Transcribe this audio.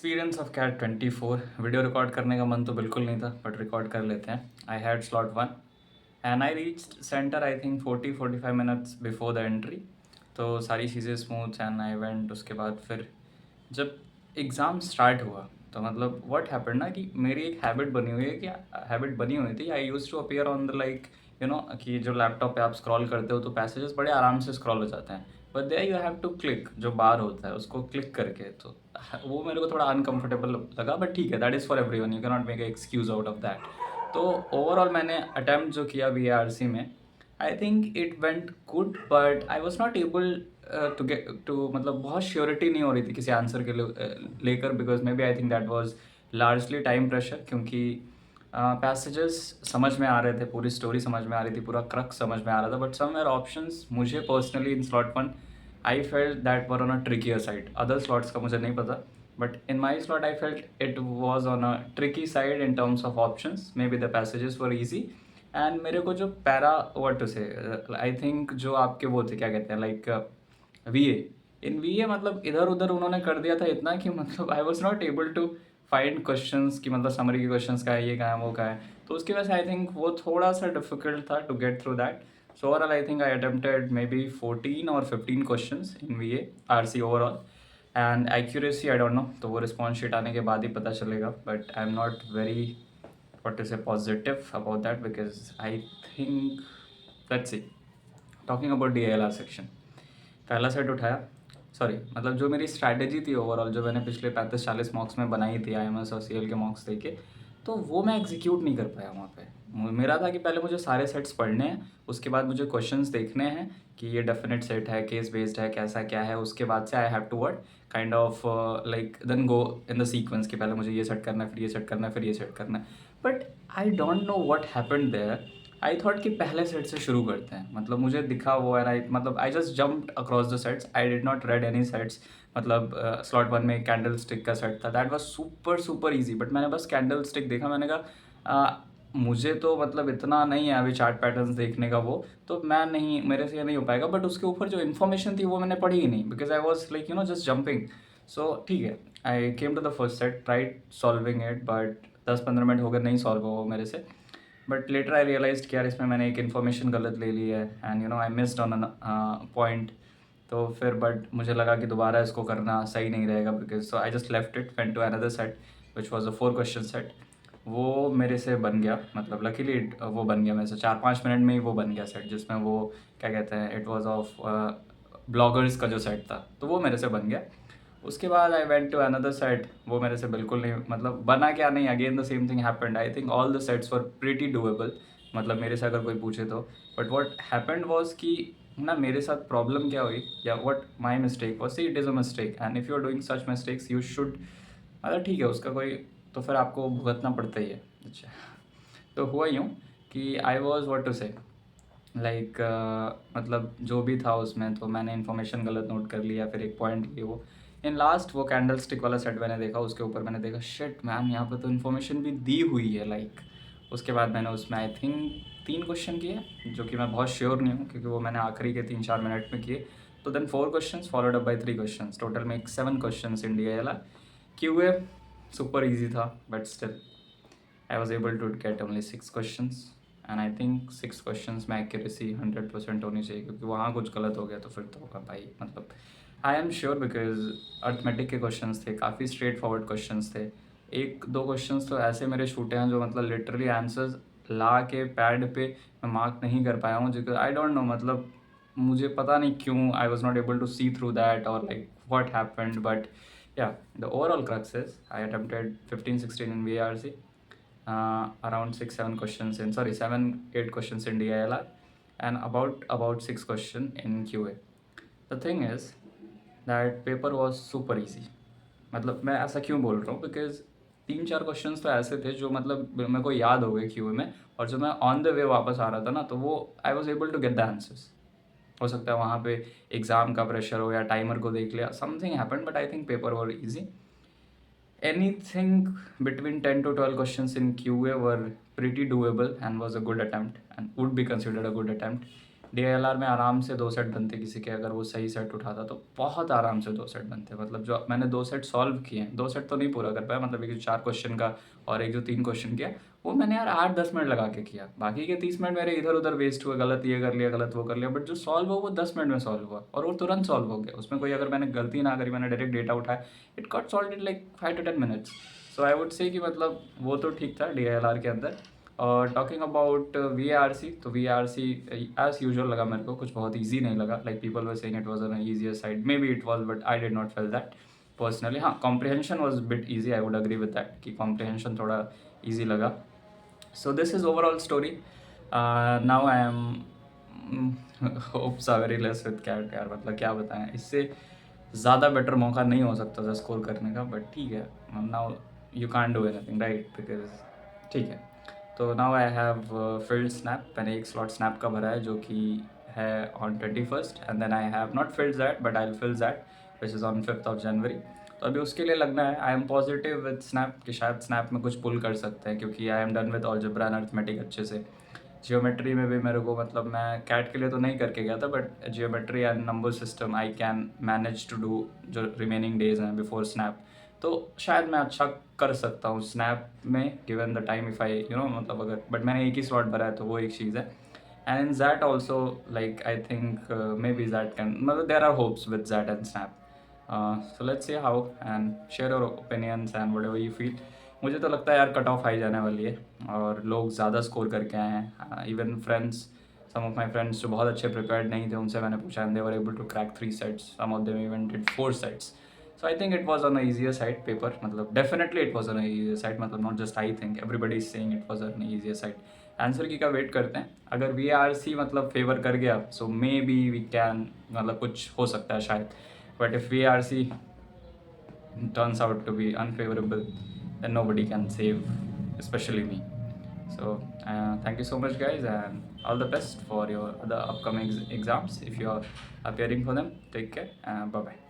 Experience of CAT 24 video record करने का मन तो बिल्कुल नहीं था बट रिकॉर्ड कर लेते हैं. I had slot 1 and I reached centre I think 40-45 minutes before the entry. तो सारी चीज़ें स्मूथ एंड आई वेंट. उसके बाद फिर जब एग्ज़ाम स्टार्ट हुआ तो मतलब व्हाट हैपेंड ना कि मेरी एक हैबिट बनी हुई है कि हैबिट बनी हुई थी. I used to appear on the like कि जो लैपटॉप पे आप स्क्रॉल करते हो तो पैसेजेस बड़े आराम से स्क्रॉल हो जाते हैं. But there you have to click, जो बार होता है उसको क्लिक करके. तो वो मेरे को थोड़ा अनकंफर्टेबल लगा बट ठीक है, that is for everyone, you can not make excuse out of that. तो ओवरऑल मैंने अटैम्प्ट जो किया VARC में, I think it went good but I was not able to get to, मतलब बहुत श्योरिटी नहीं हो रही थी किसी आंसर के लेकर, because may be I think that was largely time pressure. क्योंकि पैसेजेस समझ में आ रहे थे, पूरी स्टोरी समझ में आ रही थी, पूरा क्रक समझ में आ रहा था, बट समवेयर ऑप्शंस मुझे personally in slot 1 I felt that were on a trickier side. Other slots का मुझे नहीं पता but in my slot I felt it was on a tricky side in terms of options. Maybe the passages were easy and मेरे को जो para what to say, I think जो आपके वो थे क्या कहते हैं लाइक VA, इन VA मतलब इधर उधर उन्होंने कर दिया था इतना कि मतलब I was not able to find questions की, मतलब समरी के क्वेश्चंस का है, ये कहाँ है वो कहाँ है. तो उसकी वजह से आई थिंक वो थोड़ा सा डिफिकल्ट था to get through that. So overall I think I attempted may be 14 और 15 questions in VARC overall. And accuracy I don't know, तो वो रिस्पॉन्स शीट आने के बाद ही पता चलेगा. But I am not very what to say positive about that because I think, let's see, talking about DLR section, पहला set उठाया. Sorry, मतलब जो मेरी स्ट्रैटेजी थी ओवरऑल, जो मैंने पिछले 35-40 मॉक्स में बनाई थी IMS और CL के मॉक्स देके, तो वो मैं एग्जीक्यूट नहीं कर पाया वहाँ पे. मेरा था कि पहले मुझे सारे सेट्स पढ़ने हैं, उसके बाद मुझे क्वेश्चंस देखने हैं कि ये डेफिनेट सेट है, केस बेस्ड है, कैसा क्या है. उसके बाद से I have to word kind of like then go in the sequence कि पहले मुझे ये सेट करना है, फिर ये सेट करना है, फिर ये सेट करना है. But I don't know what happened there. I thought कि पहले सेट से शुरू करते हैं, मतलब मुझे दिखा वो एंड आई मतलब I just jumped across the sets. I did not red any sets. मतलब स्लॉट 1 में कैंडल स्टिक का सेट था, that was super super easy. But मैंने बस कैंडल स्टिक देखा, मैंने कहा मुझे तो मतलब इतना नहीं है अभी चार्ट पैटर्न्स देखने का, वो तो मैं नहीं, मेरे से ये नहीं हो पाएगा. बट उसके ऊपर जो इन्फॉर्मेशन थी वो मैंने पढ़ी ही नहीं, because I was like just jumping. So ठीक है, I came to the first set, tried solving it, but 10-15 minute हो गए, नहीं सॉल्व हुआ वो मेरे से. बट लेटर आई रियलाइज कि यार इसमें मैंने एक इन्फॉर्मेशन गलत ले ली है and I missed on point. तो फिर बट मुझे लगा कि दोबारा इसको करना सही नहीं रहेगा, because so I just left it, went to another set which was a 4 question set. वो मेरे से बन गया, मतलब लकीली वो बन गया मेरे से 4-5 मिनट में ही वो बन गया सेट, जिसमें वो क्या कहते हैं, इट वॉज ऑफ ब्लॉगर्स का जो सेट था, तो वो मेरे से बन गया. उसके बाद I went to another set, वो मेरे से बिल्कुल नहीं, मतलब बना क्या नहीं, again the same thing happened. I think all the sets were pretty doable, मतलब मेरे से अगर कोई पूछे तो. बट व्हाट हैपेंड वाज कि ना मेरे साथ प्रॉब्लम क्या हुई, या what my mistake was, see it is a mistake and if you are doing such mistakes you should, मतलब ठीक है उसका कोई, तो फिर आपको भुगतना पड़ता ही है. अच्छा, तो हुआ यूँ कि आई वॉज व्हाट टू से लाइक मतलब जो भी था उसमें, तो मैंने इन्फॉर्मेशन गलत नोट कर लिया, फिर एक पॉइंट लिए वो इन लास्ट वो कैंडल स्टिक वाला सेट मैंने देखा, उसके ऊपर मैंने देखा शिट मैम यहाँ पे तो इन्फॉर्मेशन भी दी हुई है लाइक. उसके बाद मैंने उसमें आई थिंक 3 क्वेश्चन किए, जो कि मैं बहुत श्योर नहीं हूँ क्योंकि वो मैंने आखिरी के 3-4 मिनट में किए. तो then 4 question followed up by 3 question, total में 7 question in DILR. QA super easy था but still I was able to get only 6 questions and I think 6 questions में accuracy 100% होनी चाहिए, क्योंकि वहाँ कुछ गलत हो गया तो फिर तो होगा भाई. मतलब I am sure because arithmetic के क्वेश्चंस थे, काफ़ी स्ट्रेट फॉरवर्ड क्वेश्चंस थे. 1-2 क्वेश्चंस तो ऐसे मेरे छूटे हैं जो मतलब लिटरली आंसर्स ला के पैड पे मैं मार्क नहीं कर पाया हूँ, जो आई डोंट नो, मतलब मुझे पता नहीं क्यों I was not able to see through that और like what happened. But yeah, the overall crux is I attempted 15-16 in VARC, around 6-7 questions in, sorry, 7-8 questions in DILR and about 6 question in QA. The thing is that paper was super easy. मतलब मैं ऐसा क्यों बोल रहा हूँ, because 3-4 questions तो ऐसे थे जो मतलब मेरे को याद हो गए QA में, और जो मैं ऑन द वे वापस आ रहा था ना, तो वो I was able to get the answers. हो सकता है वहाँ पे एग्ज़ाम का प्रेशर हो या टाइमर को देख लिया, something happened, but I think paper were easy. Anything between 10 to 12 questions in QA were pretty doable and was a good attempt and would be considered a good attempt. DILR में आराम से 2 set बनते किसी के, अगर वो सही set उठाता तो बहुत आराम से 2 सेट बनते। मतलब जो मैंने 2 सेट सॉल्व किए हैं, 2 सेट तो नहीं पूरा कर पाया, मतलब एक जो 4 क्वेश्चन का और एक जो 3 क्वेश्चन किया, वो मैंने यार 8-10 मिनट लगा के किया। बाकी के 30 मिनट मेरे इधर-उधर वेस्ट हुए, गलत ये कर लिया, गलत वो कर लिया, बट जो सॉल्व हुआ वो 10 मिनट में सॉल्व हुआ और वो तुरंत सॉल्व हो गया। उसमें कोई अगर मैंने गलती ना करी, मैंने डायरेक्ट डेटा उठाया, it got solved in like 5 to 10 minutes. So I would say कि मतलब वो तो ठीक था DILR के अंदर। और टॉकिंग अबाउट VARC, तो VARC एज यूजुअल लगा मेरे को, कुछ बहुत ईजी नहीं लगा। Like people were saying it was on easier side, maybe it was, but I did not feel that personally. हाँ, comprehension was bit easy, I would agree with that कि comprehension थोड़ा easy लगा। So this is overall story. Now I am hopes are very less with CAT यार, मतलब क्या बताएं, इससे ज़्यादा बेटर मौका नहीं हो सकता था स्कोर करने का, बट ठीक है, now you can't do anything right, because ठीक है। तो now I have filled snap, मैंने एक स्लॉट स्नैप का भरा है जो कि है on 21st, and then I have not filled that but I will fill that which is on 5th January. तो अभी उसके लिए लगना है। I am positive with SNAP कि शायद स्नैप में कुछ पुल कर सकते हैं, क्योंकि I am done with algebra and arithmetic अच्छे से। जियोमेट्री में भी मेरे को, मतलब मैं कैट के लिए तो नहीं करके गया था, but geometry and number system I can manage to do जो रिमेनिंग डेज हैं बिफोर स्नैप। तो शायद मैं अच्छा कर सकता हूँ स्नैप में, given the time, if I मतलब अगर, बट मैंने एक ही स्लॉट भरा है तो वो एक चीज़ है। And in that also, like I think maybe that can, मतलब there are hopes with that and snap. So let's see how, and share your opinions and whatever you feel. मुझे तो लगता है यार कट ऑफ हाई जाने वाली है और लोग ज़्यादा स्कोर करके आए हैं। Even friends, some of my friends जो बहुत अच्छे प्रिपेयर्ड नहीं थे, उनसे मैंने पूछा, and they were able to crack 3 sets, some of them even did 4 sets. So I think it was on a easier side paper, मतलब definitely it was on a easier side, मतलब not just I think, everybody is saying it was on easier side. Answer key का wait करते हैं, अगर VARC मतलब favour कर गया सो may be we can, मतलब कुछ हो सकता है शायद, but if VARC turns out to be unfavorable, then nobody can save, especially me. So thank you so much guys, and all the best for your other upcoming exams if you are appearing for them. Take care and bye bye.